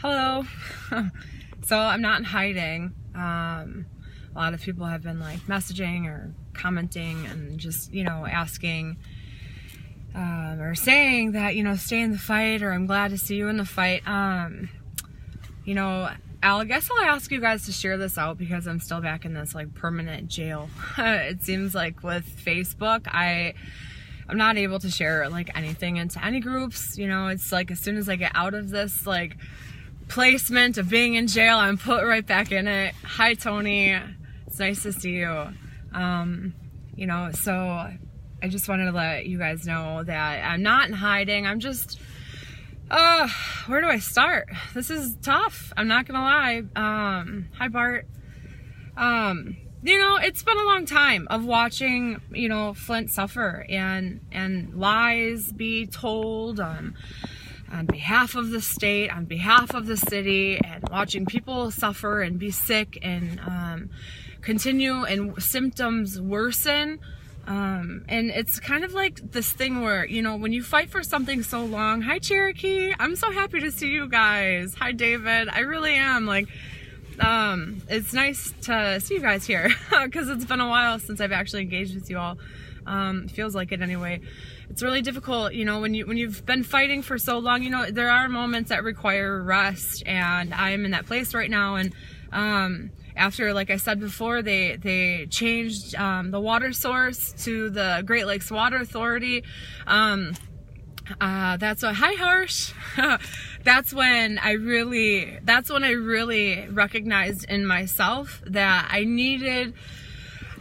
Hello. So I'm not in hiding. A lot of people have been like messaging or commenting and just, asking or saying that, stay in the fight, or I'm glad to see you in the fight. I guess I'll ask you guys to share this out because I'm still back in this like permanent jail. It seems like with Facebook, I'm not able to share like anything into any groups. It's like as soon as I get out of this like placement of being in jail, I'm put right back in it. Hi Tony, it's nice to see you. So I just wanted to let you guys know that I'm not in hiding. I'm just where do I start? This is tough, I'm not gonna lie. Hi Bart. It's been a long time of watching, Flint suffer and lies be told on behalf of the state, on behalf of the city, and watching people suffer and be sick and continue and symptoms worsen. And it's kind of like this thing where, when you fight for something so long. Hi Cherokee, I'm so happy to see you guys. Hi David, I really am. It's nice to see you guys here because it's been a while since I've actually engaged with you all. Feels like it anyway. It's really difficult, when you've been fighting for so long. There are moments that require rest, and I'm in that place right now. And after, like I said before, they changed the water source to the Great Lakes Water Authority. That's what, hi Harsh. That's when I really recognized in myself that I needed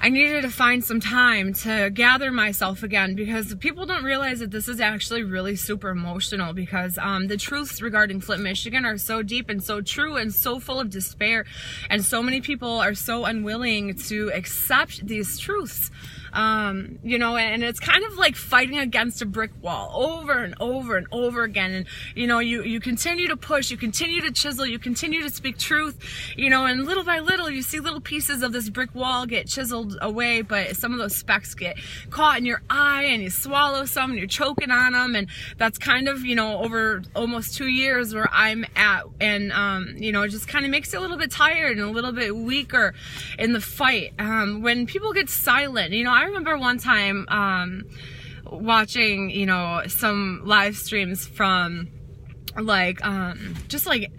to find some time to gather myself again, because people don't realize that this is actually really super emotional, because the truths regarding Flint, Michigan are so deep and so true and so full of despair, and so many people are so unwilling to accept these truths. And it's kind of like fighting against a brick wall over and over and over again. And, you continue to push, you continue to chisel, you continue to speak truth, and little by little, you see little pieces of this brick wall get chiseled away, but some of those specks get caught in your eye, and you swallow some, and you're choking on them. And that's kind of, over almost 2 years where I'm at. And, it just kind of makes you a little bit tired and a little bit weaker in the fight. When people get silent, I remember one time watching, some live streams from just like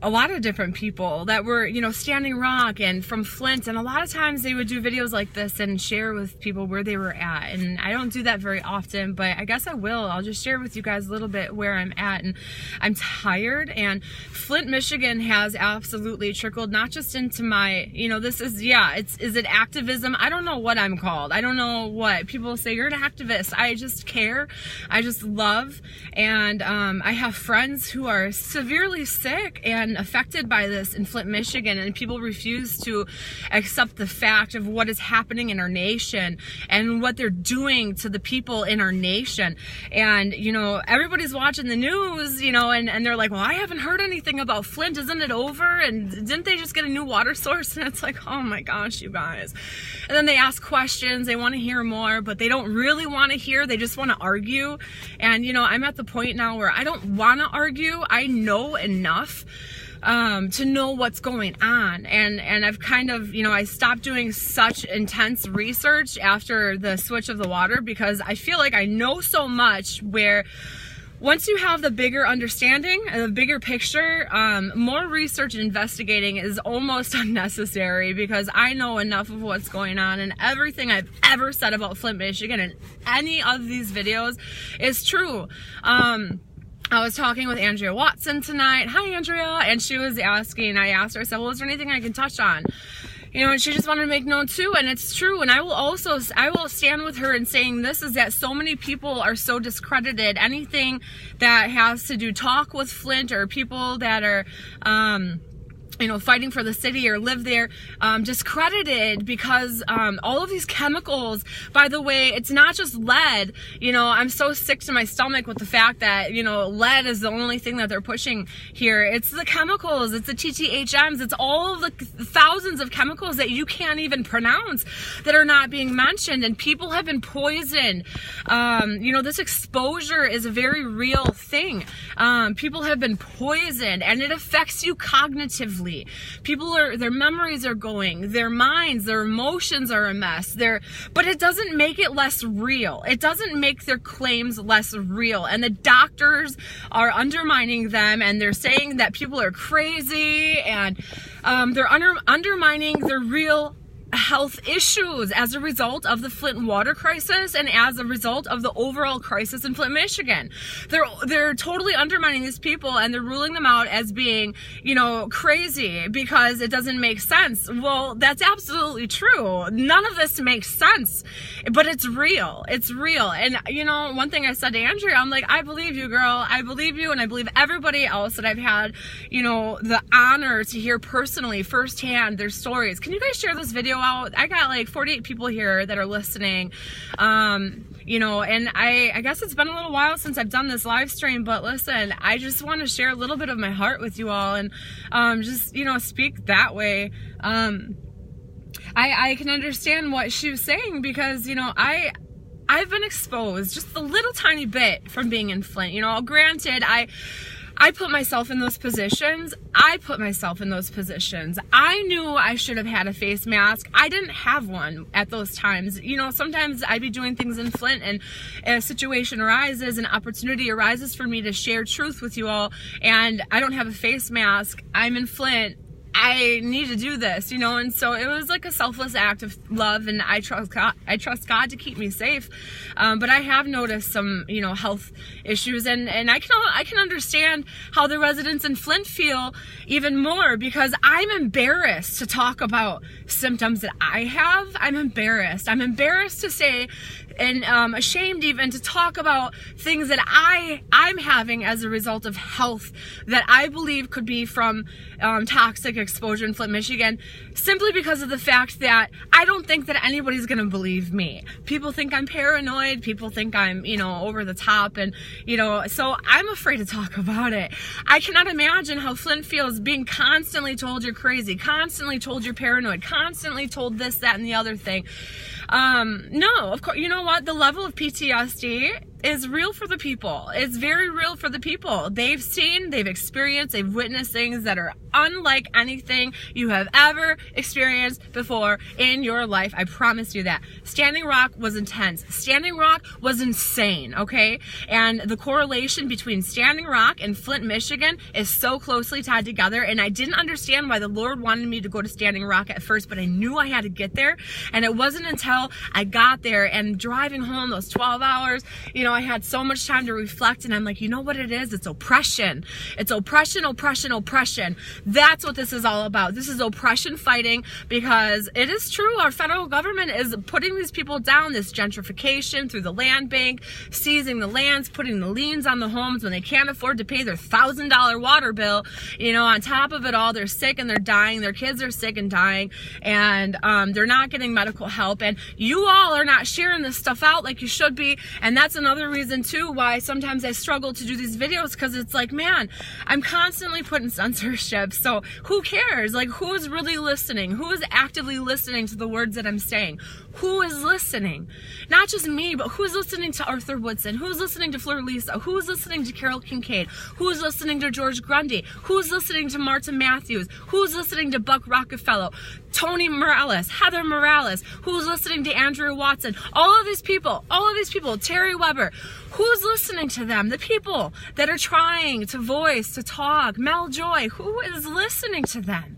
a lot of different people that were, Standing Rock and from Flint. And a lot of times they would do videos like this and share with people where they were at. And I don't do that very often, but I guess I will. I'll just share with you guys a little bit where I'm at. And I'm tired. And Flint, Michigan has absolutely trickled not just into my, this is, is it activism? I don't know what I'm called. I don't know what. People say you're an activist. I just care. I just love. And I have friends who are severely sick and affected by this in Flint, Michigan, and people refuse to accept the fact of what is happening in our nation and what they're doing to the people in our nation. And everybody's watching the news, and they're like, well, I haven't heard anything about Flint, isn't it over? And didn't they just get a new water source? And it's like, oh my gosh, you guys. And then they ask questions, they want to hear more, but they don't really want to hear, they just want to argue. And I'm at the point now where I don't want to argue. I know enough to know what's going on. And I've kind of, I stopped doing such intense research after the switch of the water, because I feel like I know so much, where once you have the bigger understanding, the bigger picture, more research and investigating is almost unnecessary, because I know enough of what's going on, and everything I've ever said about Flint, Michigan in any of these videos is true. I was talking with Andrea Watson tonight. Hi, Andrea. And she was asking, I asked her, I said, well, is there anything I can touch on? And she just wanted to make known too, and it's true. And I will stand with her in saying this, is that so many people are so discredited. Anything that has to do talk with Flint, or people that are, fighting for the city or live there, discredited because all of these chemicals, by the way, it's not just lead. I'm so sick to my stomach with the fact that, lead is the only thing that they're pushing here. It's the chemicals, it's the TTHMs, it's all of the thousands of chemicals that you can't even pronounce that are not being mentioned, and people have been poisoned. This exposure is a very real thing. People have been poisoned, and it affects you cognitively. Their memories are going, their minds, their emotions are a mess. But it doesn't make it less real. It doesn't make their claims less real. And the doctors are undermining them, and they're saying that people are crazy, and they're undermining their real health issues as a result of the Flint water crisis and as a result of the overall crisis in Flint, Michigan. They're totally undermining these people, and they're ruling them out as being, crazy because it doesn't make sense. Well, that's absolutely true. None of this makes sense, but it's real. It's real. And, one thing I said to Andrea, I'm like, I believe you, girl. I believe you, and I believe everybody else that I've had, the honor to hear personally, firsthand, their stories. Can you guys share this video out? I got like 48 people here that are listening, and I guess it's been a little while since I've done this live stream, but listen, I just want to share a little bit of my heart with you all, and just speak that way. I can understand what she was saying because I've been exposed just a little tiny bit from being in Flint. Granted, I put myself in those positions. I knew I should have had a face mask. I didn't have one at those times. Sometimes I'd be doing things in Flint, and a situation arises, an opportunity arises for me to share truth with you all, and I don't have a face mask. I'm in Flint. I need to do this, and so it was like a selfless act of love, and I trust God to keep me safe. But I have noticed some, health issues, and I can understand how the residents in Flint feel even more, because I'm embarrassed to talk about symptoms that I have. I'm embarrassed to say, and ashamed even to talk about things that I'm having as a result of health that I believe could be from toxic exposure in Flint, Michigan, simply because of the fact that I don't think that anybody's gonna believe me. People think I'm paranoid, people think I'm, over the top, and, so I'm afraid to talk about it. I cannot imagine how Flint feels being constantly told you're crazy, constantly told you're paranoid, constantly told this, that, and the other thing. No, of course, you know what? The level of PTSD is real for the people. It's very real for the people. They've seen, they've experienced, they've witnessed things that are unlike anything you have ever experienced before in your life. I promise you that. Standing Rock was intense. Standing Rock was insane, okay? And the correlation between Standing Rock and Flint, Michigan is so closely tied together, and I didn't understand why the Lord wanted me to go to Standing Rock at first, but I knew I had to get there, and it wasn't until I got there and driving home those 12 hours, I had so much time to reflect, and I'm like, you know what it is? It's oppression. It's oppression, oppression, oppression. That's what this is all about. This is oppression fighting, because it is true. Our federal government is putting these people down, this gentrification through the land bank, seizing the lands, putting the liens on the homes when they can't afford to pay their $1,000 water bill. On top of it all, they're sick and they're dying. Their kids are sick and dying, and they're not getting medical help. And you all are not sharing this stuff out like you should be. And that's another reason too why sometimes I struggle to do these videos, because it's like, man, I'm constantly put in censorship. So who cares? Like, who is really listening? Who is actively listening to the words that I'm saying? Who is listening? Not just me, but who's listening to Arthur Woodson? Who's listening to Fleur Lisa? Who's listening to Carol Kincaid? Who's listening to George Grundy? Who's listening to Marta Matthews? Who's listening to Buck Rockefeller? Tony Morales, Heather Morales? Who's listening to Andrew Watson? All of these people, Terry Weber. Who's listening to them? The people that are trying to voice, to talk. Mel Joy, who is listening to them?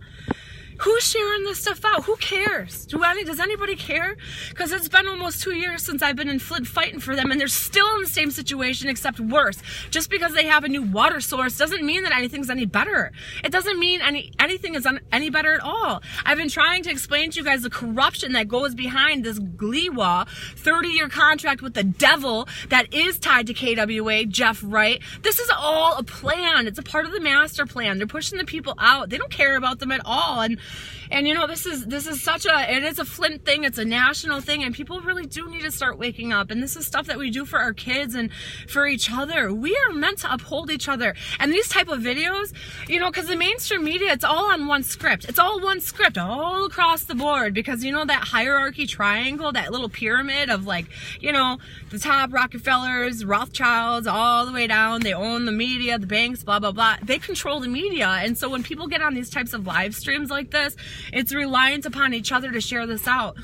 Who's sharing this stuff out? Who cares? Does anybody care? Because it's been almost 2 years since I've been in Flint fighting for them, and they're still in the same situation, except worse. Just because they have a new water source doesn't mean that anything's any better. It doesn't mean anything is any better at all. I've been trying to explain to you guys the corruption that goes behind this GLEWA 30-year contract with the devil that is tied to KWA, Jeff Wright. This is all a plan. It's a part of the master plan. They're pushing the people out. They don't care about them at all. And you know, this is it is a Flint thing. It's a national thing, and people really do need to start waking up. And this is stuff that we do for our kids and for each other. We are meant to uphold each other. And these type of videos, you know, because the mainstream media, it's all on one script. It's all one script all across the board, because you know that hierarchy triangle, that little pyramid of, like, you know, the top Rockefellers, Rothschilds, all the way down. They own the media, the banks, blah, blah, blah. They control the media. And so when people get on these types of live streams like this, it's reliant upon each other to share this out,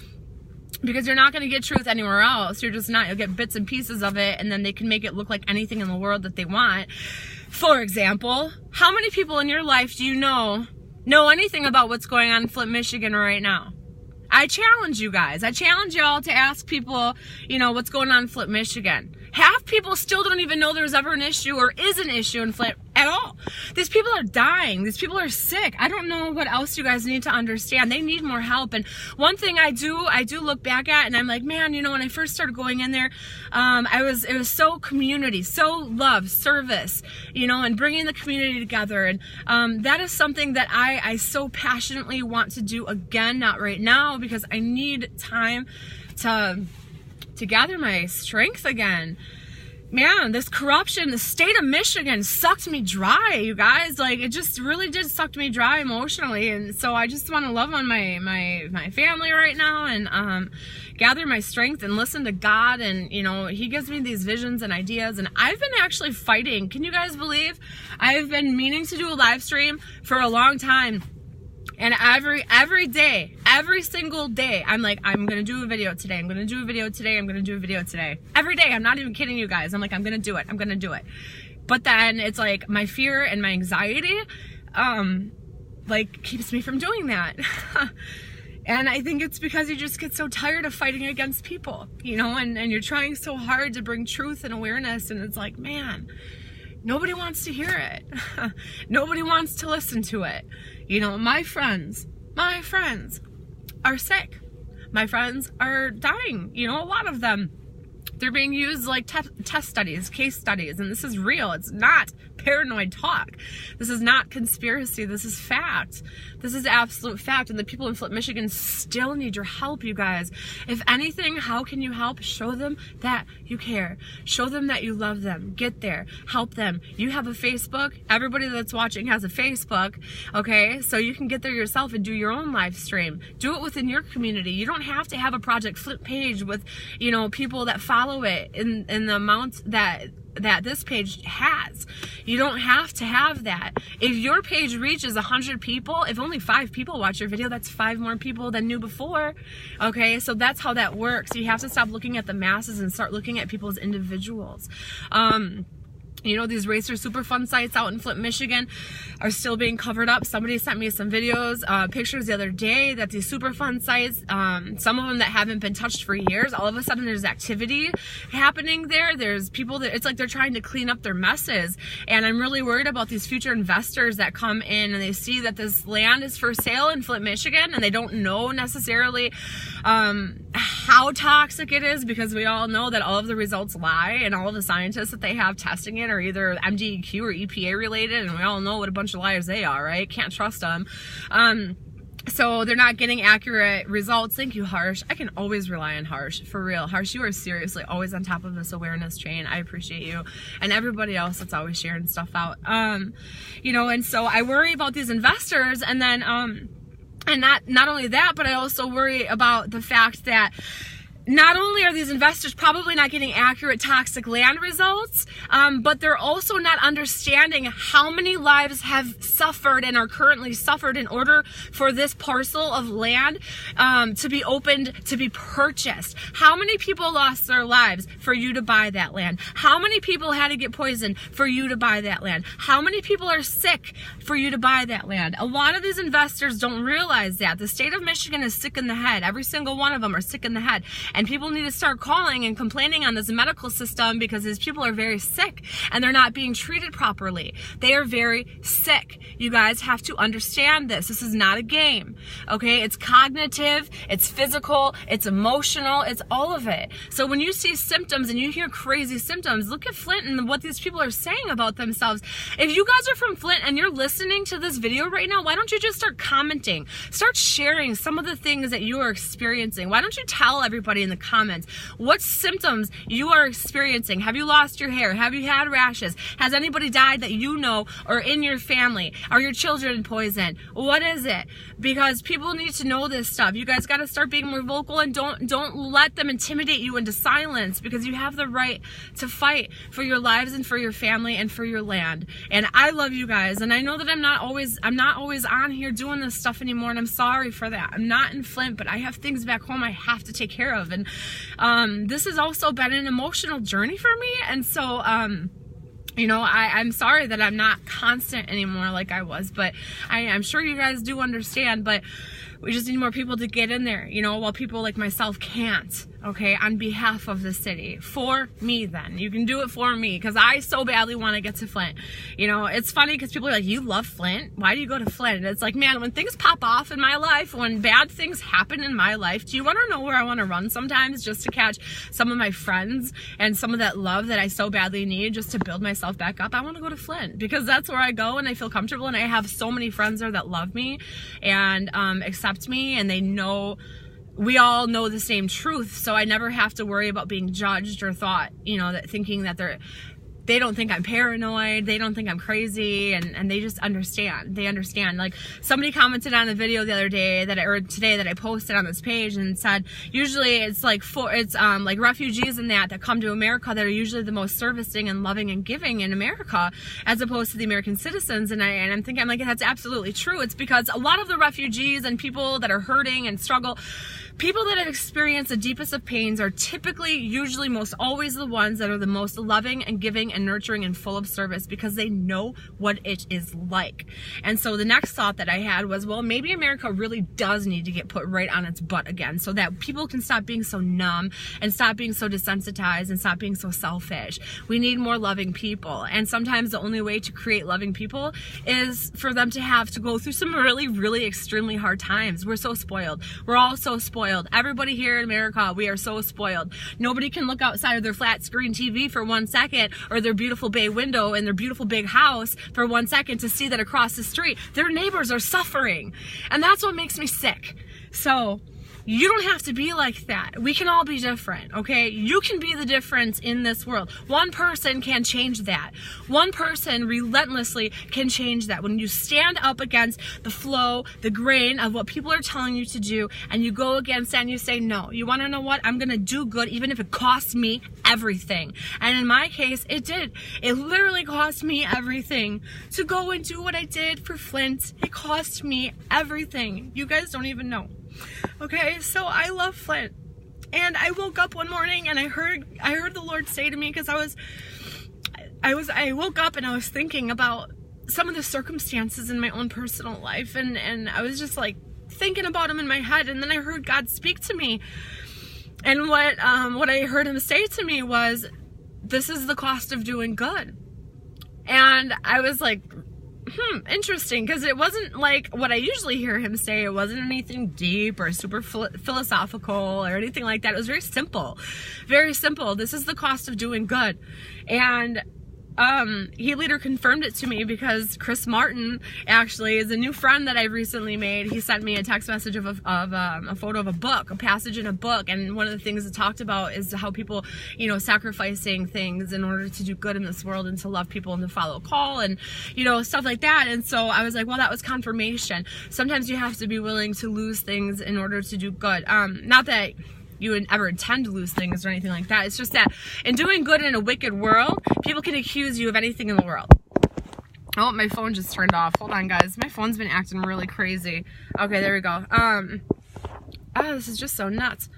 because you're not going to get truth anywhere else. You're just not. You'll get bits and pieces of it, and then they can make it look like anything in the world that they want. For example, how many people in your life do you know anything about what's going on in Flint, Michigan right now? I challenge you guys. I challenge y'all to ask people, you know, what's going on in Flint, Michigan. Half people still don't even know there's ever an issue or is an issue in Flint at all. These people are dying. These people are sick. I don't know what else you guys need to understand. They need more help. And one thing I do look back at, and I'm like, man, you know, when I first started going in there, it was so community, so love, service, you know, and bringing the community together. And that is something that I so passionately want to do again, not right now, because I need time to gather my strength again. Man, this corruption, the state of Michigan sucked me dry, you guys. Like, it just really did suck me dry emotionally. And so I just want to love on my family right now, and gather my strength and listen to God. And, you know, he gives me these visions and ideas. And I've been actually fighting. Can you guys believe? I've been meaning to do a live stream for a long time. And every day, every single day, I'm like, I'm going to do a video today. I'm going to do a video today. I'm going to do a video today. Every day. I'm not even kidding you guys. I'm like, I'm going to do it. I'm going to do it. But then it's like my fear and my anxiety, like, keeps me from doing that. And I think it's because you just get so tired of fighting against people, you know, and you're trying so hard to bring truth and awareness. And it's like, man, nobody wants to hear it. Nobody wants to listen to it. You know, my friends are sick. My friends are dying. You know, a lot of them. They're being used like test studies, case studies, and this is real. It's not paranoid talk. This is not conspiracy. This is fact. This is absolute fact. And the people in Flint, Michigan still need your help, you guys. If anything, how can you help? Show them that you care. Show them that you love them. Get there. Help them. You have a Facebook. Everybody that's watching has a Facebook, okay? So you can get there yourself and do your own live stream. Do it within your community. You don't have to have a Project Flint page with, you know, people that follow it in the amount that this page has. You don't have to have that. If your page reaches 100 people, if only 5 people watch your video, that's 5 more people than knew before. Okay, so that's how that works. You have to stop looking at the masses and start looking at people as individuals. You know, these racer Superfund sites out in Flint, Michigan are still being covered up. Somebody sent me some videos, pictures the other day that these Superfund sites, some of them that haven't been touched for years, all of a sudden there's activity happening there. There's people that, it's like they're trying to clean up their messes. And I'm really worried about these future investors that come in and they see that this land is for sale in Flint, Michigan, and they don't know necessarily how toxic it is, because we all know that all of the results lie, and all of the scientists that they have testing it are either MDEQ or EPA related, and we all know what a bunch of liars they are, right? Can't trust them. So they're not getting accurate results. Thank you, Harsh. I can always rely on Harsh, for real. Harsh, you are seriously always on top of this awareness chain. I appreciate you, and everybody else that's always sharing stuff out. You know, and so I worry about these investors, and then and not only that, but I also worry about the fact that not only are these investors probably not getting accurate toxic land results, but they're also not understanding how many lives have suffered and are currently suffered in order for this parcel of land to be opened, to be purchased. How many people lost their lives for you to buy that land? How many people had to get poisoned for you to buy that land? How many people are sick for you to buy that land? A lot of these investors don't realize that. The state of Michigan is sick in the head. Every single one of them are sick in the head. And people need to start calling and complaining on this medical system because these people are very sick and they're not being treated properly. They are very sick. You guys have to understand this. This is not a game, okay? It's cognitive, it's physical, it's emotional, it's all of it. So when you see symptoms and you hear crazy symptoms, look at Flint and what these people are saying about themselves. If you guys are from Flint and you're listening to this video right now, why don't you just start commenting? Start sharing some of the things that you are experiencing. Why don't you tell everybody in the comments what symptoms you are experiencing? Have you lost your hair? Have you had rashes? Has anybody died that you know or in your family? Are your children poisoned? What is it? Because people need to know this stuff. You guys got to start being more vocal and don't let them intimidate you into silence, because you have the right to fight for your lives and for your family and for your land. And I love you guys, and I know that I'm not always on here doing this stuff anymore, and I'm sorry for that. I'm not in Flint, but I have things back home I have to take care of. And this has also been an emotional journey for me. And so, you know, I'm sorry that I'm not constant anymore like I was, but I'm sure you guys do understand. But we just need more people to get in there, you know, while people like myself can't, okay, on behalf of the city. For me, then. You can do it for me, because I so badly want to get to Flint. You know, it's funny because people are like, you love Flint? Why do you go to Flint? And it's like, man, when things pop off in my life, when bad things happen in my life, do you want to know where I want to run sometimes just to catch some of my friends and some of that love that I so badly need just to build myself back up? I want to go to Flint, because that's where I go and I feel comfortable, and I have so many friends there that love me and accept me, and they know, we all know the same truth, so I never have to worry about being judged or thought, you know, that thinking that they don't think I'm paranoid, they don't think I'm crazy, and they just understand. They understand. Like, somebody commented on a video the other day today that I posted on this page and said, usually it's like like refugees and that come to America that are usually the most servicing and loving and giving in America, as opposed to the American citizens. And I'm thinking, I'm like, that's absolutely true. It's because a lot of the refugees and people that are hurting and struggle, people that have experienced the deepest of pains, are typically, usually, most always the ones that are the most loving and giving and nurturing and full of service, because they know what it is like. And so the next thought that I had was, well, maybe America really does need to get put right on its butt again, so that people can stop being so numb and stop being so desensitized and stop being so selfish. We need more loving people. And sometimes the only way to create loving people is for them to have to go through some really, really extremely hard times. We're so spoiled. We're all so spoiled. Everybody here in America, we are so spoiled. Nobody can look outside of their flat screen TV for 1 second, or their beautiful bay window in their beautiful big house for 1 second, to see that across the street their neighbors are suffering. And that's what makes me sick. So you don't have to be like that. We can all be different, okay? You can be the difference in this world. One person can change that. One person relentlessly can change that. When you stand up against the flow, the grain of what people are telling you to do, and you go against that and you say, no, you want to know what? I'm going to do good even if it costs me everything. And in my case, it did. It literally cost me everything to go and do what I did for Flint. It cost me everything. You guys don't even know. Okay, so I love Flint, and I woke up one morning and I heard the Lord say to me, because I woke up and I was thinking about some of the circumstances in my own personal life, and I was just like thinking about them in my head, and then I heard God speak to me, and what I heard him say to me was, this is the cost of doing good. And I was like, interesting, because it wasn't like what I usually hear him say. It wasn't anything deep or super philosophical or anything like that. It was very simple. Very simple. This is the cost of doing good. And he later confirmed it to me, because Chris Martin actually is a new friend that I recently made. He sent me a text message of a photo of a book, a passage in a book, and one of the things it talked about is how people, you know, sacrificing things in order to do good in this world and to love people and to follow a call and, you know, stuff like that. And so I was like, well, that was confirmation. Sometimes you have to be willing to lose things in order to do good. Not that you would ever intend to lose things or anything like that. It's just that in doing good in a wicked world, people can accuse you of anything in the world. Oh, my phone just turned off. Hold on, guys. My phone's been acting really crazy. Okay, there we go. This is just so nuts.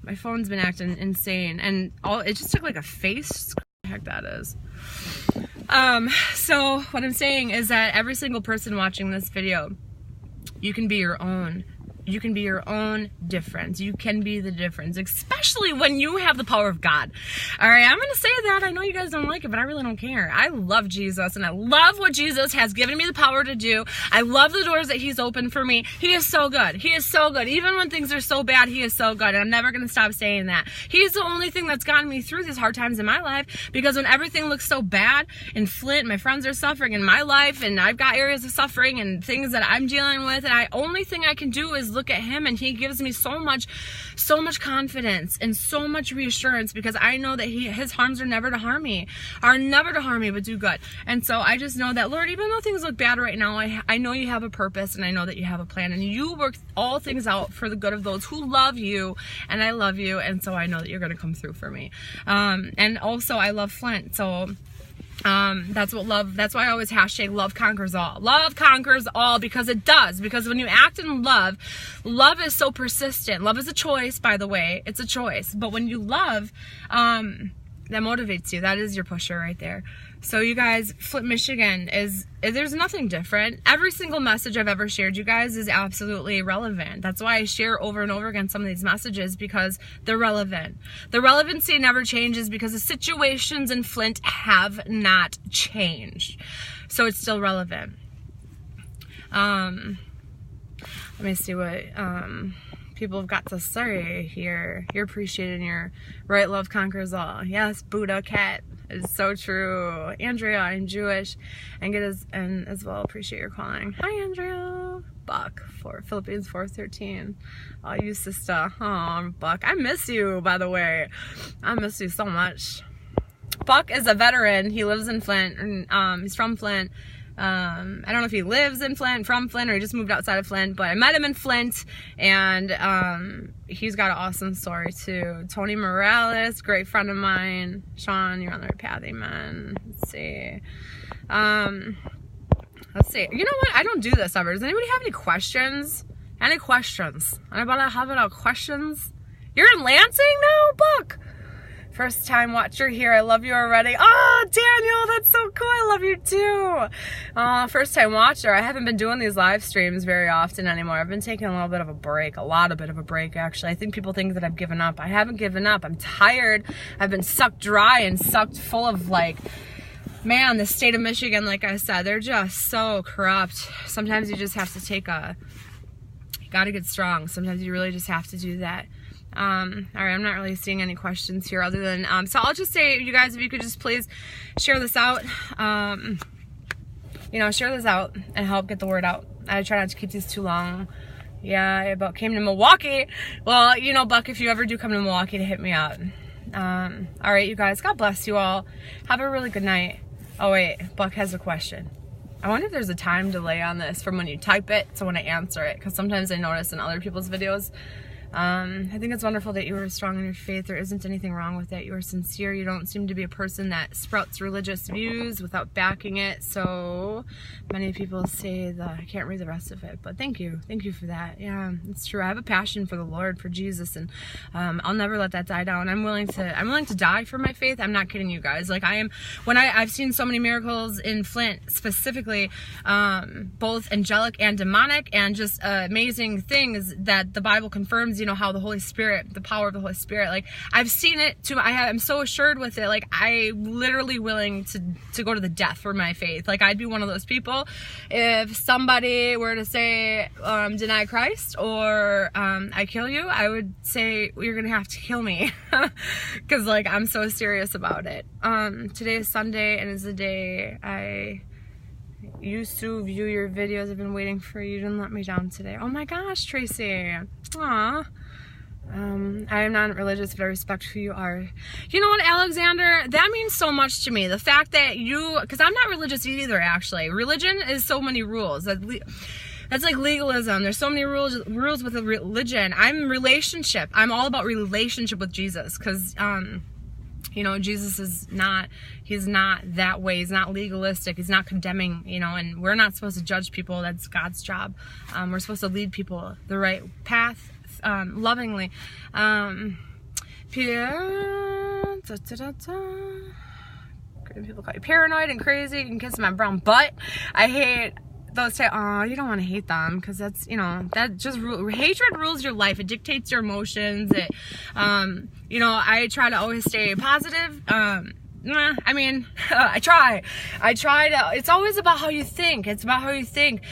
My phone's been acting insane, and it just took like a face. What the heck that is. So what I'm saying is that every single person watching this video, you can be your own. You can be your own difference. You can be the difference, especially when you have the power of God. All right, I'm going to say that. I know you guys don't like it, but I really don't care. I love Jesus, and I love what Jesus has given me the power to do. I love the doors that he's opened for me. He is so good. He is so good. Even when things are so bad, he is so good, and I'm never going to stop saying that. He's the only thing that's gotten me through these hard times in my life, because when everything looks so bad in Flint, my friends are suffering in my life, and I've got areas of suffering and things that I'm dealing with, and the only thing I can do is look at him, and he gives me so much confidence and so much reassurance, because I know that his harms are never to harm me, but do good. And so I just know that, Lord, even though things look bad right now, I know you have a purpose, and I know that you have a plan, and you work all things out for the good of those who love you, and I love you, and so I know that you're going to come through for me. And also I love Flint, so that's why I always hashtag love conquers all. Love conquers all, because it does. Because when you act in love is so persistent. Love is a choice, by the way. It's a choice. But when you love, that motivates you. That is your pusher right there. So you guys, Flint, Michigan there's nothing different. Every single message I've ever shared, you guys, is absolutely relevant. That's why I share over and over again some of these messages, because they're relevant. The relevancy never changes, because the situations in Flint have not changed. So it's still relevant. Let me see what people have got to say here. You're appreciated, and you're right. Love conquers all. Yes, Buddha cat. It's so true. Andrea, I'm Jewish, and as well appreciate your calling. Hi, Andrea. Buck for Philippines 4:13. Oh, you sister. Oh, Buck. I miss you, by the way. I miss you so much. Buck is a veteran. He lives in Flint, and he's from Flint. I don't know if he lives in Flint, from Flint, or he just moved outside of Flint, but I met him in Flint, and he's got an awesome story too. Tony Morales, great friend of mine. Sean, you're on the right path, amen. Let's see. You know what? I don't do this ever. Does anybody have any questions? Any questions? Anybody have any questions? You're in Lansing now, Buck? First time watcher here. I love you already. Oh, Daniel, that's so cool. I love you too. First time watcher. I haven't been doing these live streams very often anymore. I've been taking a little bit of a break, actually. I think people think that I've given up. I haven't given up. I'm tired. I've been sucked dry and sucked full of, like, man, the state of Michigan, like I said, they're just so corrupt. Sometimes you just have to you gotta get strong. Sometimes you really just have to do that. All right, I'm not really seeing any questions here other than, so I'll just say, you guys, if you could just please share this out, share this out and help get the word out. I try not to keep these too long. Yeah, I about came to Milwaukee. Well, Buck, if you ever do come to Milwaukee, to hit me up. All right, you guys, God bless you all. Have a really good night. Oh, wait, Buck has a question. I wonder if there's a time delay on this from when you type it to when I answer it, because sometimes I notice in other people's videos. I think it's wonderful that you are strong in your faith. There isn't anything wrong with it. You are sincere. You don't seem to be a person that sprouts religious views without backing it. So many people say that. I can't read the rest of it, but thank you. Thank you for that. Yeah, it's true. I have a passion for the Lord, for Jesus, and I'll never let that die down. I'm willing to die for my faith. I'm not kidding you guys. Like, I've seen so many miracles in Flint, specifically, both angelic and demonic, and just amazing things that the Bible confirms. How the Holy Spirit, the power of the Holy Spirit, like, I've seen it too. I'm so assured with it. Like, I'm literally willing to go to the death for my faith. Like, I'd be one of those people if somebody were to say, deny Christ, or I kill you, I would say, you're gonna have to kill me, because, like, I'm so serious about it. Today is Sunday, and it's the day I used to view your videos. I've been waiting for you. You didn't let me down today. Oh my gosh, Tracy. Aw. I am not religious, but I respect who you are. You know what, Alexander? That means so much to me. The fact that because I'm not religious either, actually. Religion is so many rules. That's like legalism. There's so many rules with a religion. I'm relationship. I'm all about relationship with Jesus, because you know, Jesus is not, he's not that way. He's not legalistic. He's not condemning, you know, and we're not supposed to judge people. That's God's job. We're supposed to lead people the right path, lovingly. People call you paranoid and crazy. You can kiss my brown butt. I hate those say, oh, you don't want to hate them, because that's, you know, that just hatred rules your life. It dictates your emotions. It, you know, I try to always stay positive. I mean, I try to, it's always about how you think. It's about how you think.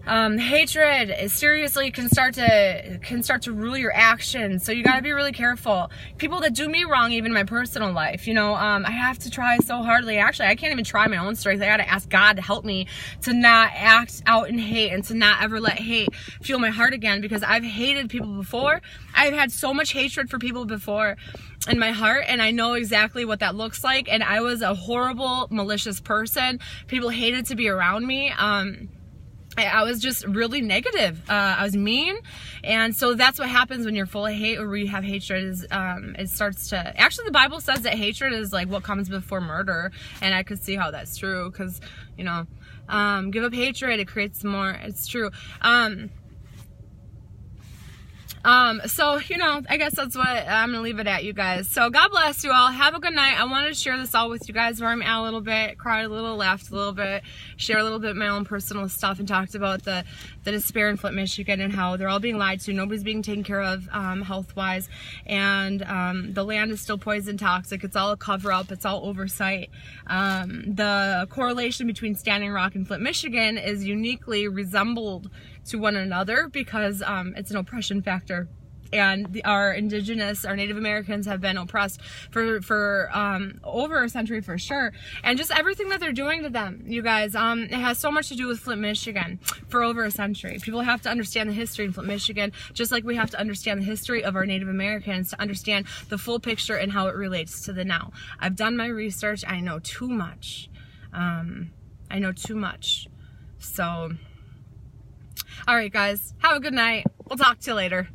Hatred is seriously can start to rule your actions. So you got to be really careful. People that do me wrong, even in my personal life, you know, I have to try so hardly. Actually, I can't even try my own strength. I got to ask God to help me to not act out in hate and to not ever let hate fuel my heart again, because I've hated people before. I've had so much hatred for people before in my heart, and I know exactly what that looks like. And I was a horrible, malicious person. People hated to be around me. I was just really negative. I was mean. And so that's what happens when you're full of hate, or when you have hatred, is it starts to, actually the Bible says that hatred is like what comes before murder. And I could see how that's true, because, you know, give up hatred, it creates more. It's true. So, you know, I guess that's what I'm gonna leave it at, you guys. So God bless you all. Have a good night. I wanted to share this all with you guys, where I'm at a little bit, cried a little, laughed a little bit, share a little bit of my own personal stuff, and talked about the despair in Flint, Michigan, and how they're all being lied to. Nobody's being taken care of health-wise, and the land is still poison toxic. It's all a cover-up. It's all oversight. The correlation between Standing Rock and Flint, Michigan is uniquely resembled to one another, because it's an oppression factor, and our indigenous, our Native Americans have been oppressed for over a century for sure, and just everything that they're doing to them, you guys, it has so much to do with Flint, Michigan for over a century. People have to understand the history in Flint, Michigan, just like we have to understand the history of our Native Americans to understand the full picture and how it relates to the now. I've done my research. I know too much. I know too much. So, all right, guys, have a good night. We'll talk to you later.